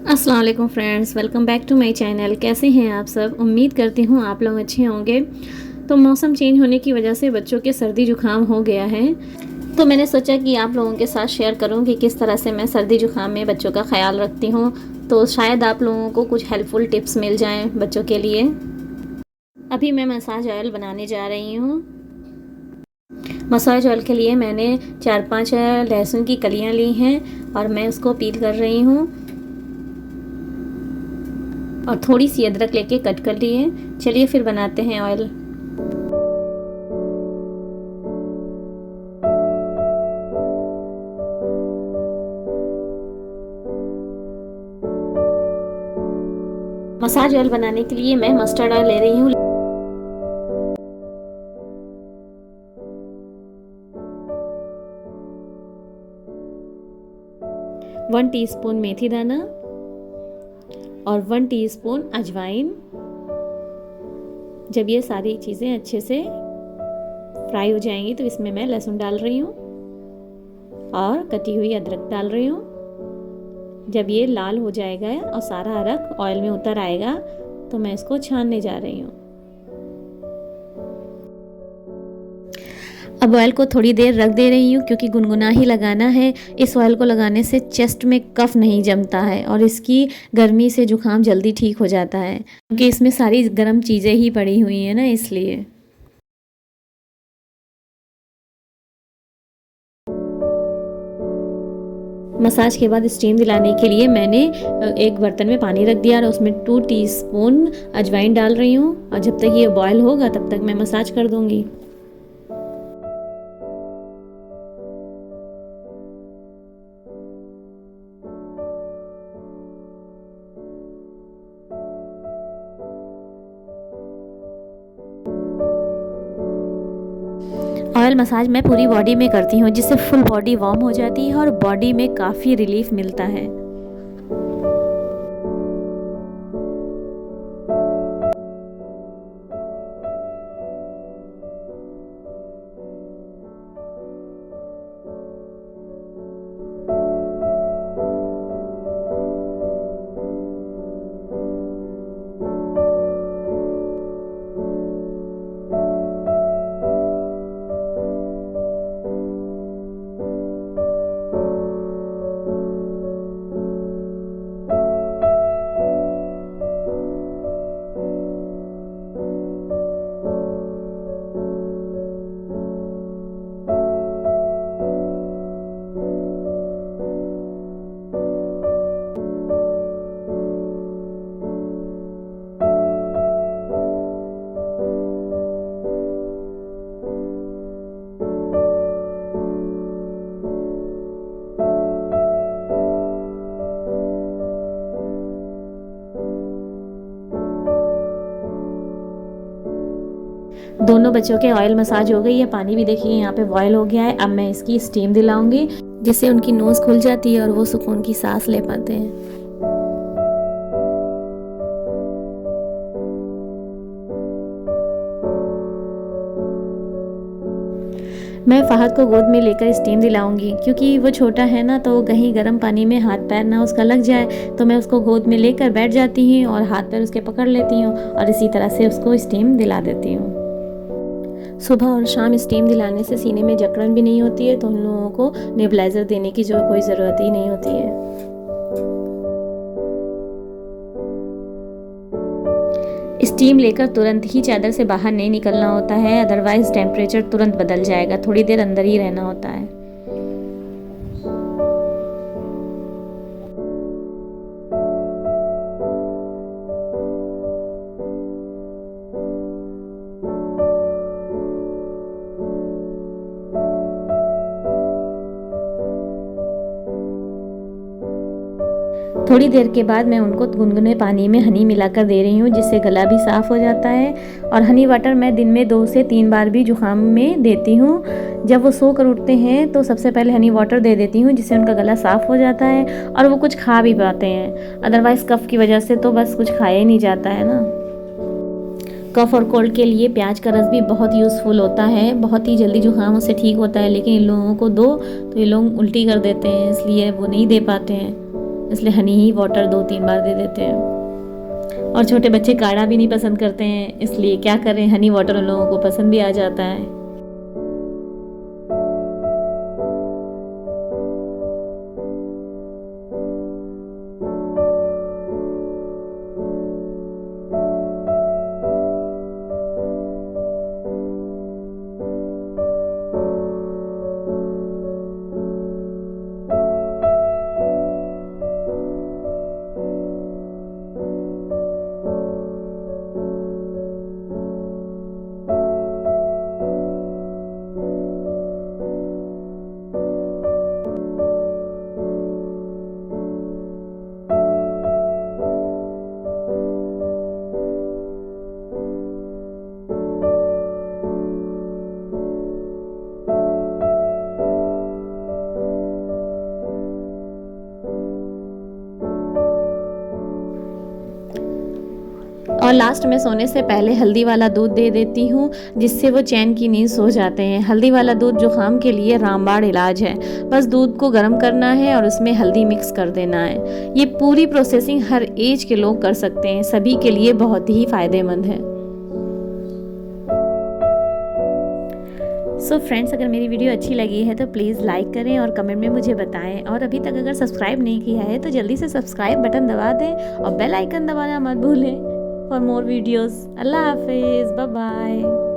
अस्सलाम वालेकुम friends, welcome back to my channel. कैसे हैं आप सब? उम्मीद करती हूँ आप लोग अच्छे होंगे। तो मौसम चेंज होने की वजह से बच्चों के सर्दी जुकाम हो गया है, तो मैंने सोचा कि आप लोगों के साथ शेयर करूँ कि किस तरह से मैं सर्दी जुकाम में बच्चों का ख्याल रखती हूँ। तो शायद आप लोगों को कुछ हेल्पफुल टिप्स मिल जाएँ बच्चों के लिए। अभी मैं मसाज ऑयल बनाने जा रही हूँ। मसाज ऑयल के लिए मैंने 4-5 लहसुन की कलियाँ ली हैं और मैं उसको पील कर रही हूँ, और थोड़ी सी अदरक लेके कट कर लिए। चलिए फिर बनाते हैं ऑयल। मसाज ऑयल बनाने के लिए मैं मस्टर्ड ऑयल ले रही हूँ। वन टीस्पून मेथी दाना और 1 टीस्पून अजवाइन। जब ये सारी चीज़ें अच्छे से फ्राई हो जाएंगी तो इसमें मैं लहसुन डाल रही हूँ और कटी हुई अदरक डाल रही हूँ। जब ये लाल हो जाएगा और सारा अदरक ऑयल में उतर आएगा तो मैं इसको छानने जा रही हूँ। अब ऑयल को थोड़ी देर रख दे रही हूँ क्योंकि गुनगुना ही लगाना है। इस ऑयल को लगाने से चेस्ट में कफ नहीं जमता है और इसकी गर्मी से जुकाम जल्दी ठीक हो जाता है, क्योंकि इसमें सारी गर्म चीज़ें ही पड़ी हुई हैं ना, इसलिए। मसाज के बाद स्टीम दिलाने के लिए मैंने एक बर्तन में पानी रख दिया और उसमें 2 टीस्पून अजवाइन डाल रही हूँ, और जब तक ये बॉयल होगा तब तक मैं मसाज कर दूँगी। ऑयल मसाज मैं पूरी बॉडी में करती हूँ, जिससे फुल बॉडी वार्म हो जाती है और बॉडी में काफ़ी रिलीफ मिलता है। दोनों बच्चों के ऑयल मसाज हो गई है। पानी भी देखिए यहाँ पे बॉयल हो गया है। अब मैं इसकी स्टीम दिलाऊंगी, जिससे उनकी नोज़ खुल जाती है और वो सुकून की सांस ले पाते हैं। मैं फ़हद को गोद में लेकर स्टीम दिलाऊंगी, क्योंकि वो छोटा है ना, तो कहीं गर्म पानी में हाथ पैर ना उसका लग जाए, तो मैं उसको गोद में लेकर बैठ जाती हूँ और हाथ पैर उसके पकड़ लेती हूँ और इसी तरह से उसको स्टीम दिला देती हूँ। सुबह और शाम स्टीम दिलाने से सीने में जकड़न भी नहीं होती है, तो उन लोगों को नेबुलाइज़र देने की जो कोई ज़रूरत ही नहीं होती है। स्टीम लेकर तुरंत ही चादर से बाहर नहीं निकलना होता है, अदरवाइज़ टेम्परेचर तुरंत बदल जाएगा। थोड़ी देर अंदर ही रहना होता है। थोड़ी देर के बाद मैं उनको गुनगुने पानी में हनी मिलाकर दे रही हूँ, जिससे गला भी साफ़ हो जाता है। और हनी वाटर मैं दिन में 2 से 3 बार भी जुकाम में देती हूँ। जब वो सो कर उठते हैं तो सबसे पहले हनी वाटर दे देती हूँ, जिससे उनका गला साफ़ हो जाता है और वो कुछ खा भी पाते हैं। अदरवाइज़ कफ़ की वजह से तो बस कुछ खाया ही नहीं जाता है ना। कफ़ और कोल्ड के लिए प्याज का रस भी बहुत यूज़फुल होता है, बहुत ही जल्दी जुकाम उससे ठीक होता है। लेकिन इन लोगों को दो तो ये लोग उल्टी कर देते हैं, इसलिए वो नहीं दे पाते हैं। इसलिए हनी ही वाटर 2-3 बार दे देते हैं। और छोटे बच्चे काढ़ा भी नहीं पसंद करते हैं, इसलिए क्या करें, हनी वाटर उन लोगों को पसंद भी आ जाता है। और लास्ट में सोने से पहले हल्दी वाला दूध दे देती हूँ, जिससे वो चैन की नींद सो जाते हैं। हल्दी वाला दूध जुकाम के लिए रामबाण इलाज है। बस दूध को गर्म करना है और उसमें हल्दी मिक्स कर देना है। ये पूरी प्रोसेसिंग हर एज के लोग कर सकते हैं, सभी के लिए बहुत ही फ़ायदेमंद है। सो फ्रेंड्स, अगर मेरी वीडियो अच्छी लगी है तो प्लीज़ लाइक करें और कमेंट में मुझे बताएं। और अभी तक अगर सब्सक्राइब नहीं किया है तो जल्दी से सब्सक्राइब बटन दबा दें और बेल आइकन दबाना मत भूलें फॉर मोर वीडियोज़। अल्लाह हाफिज़, बाय बाय।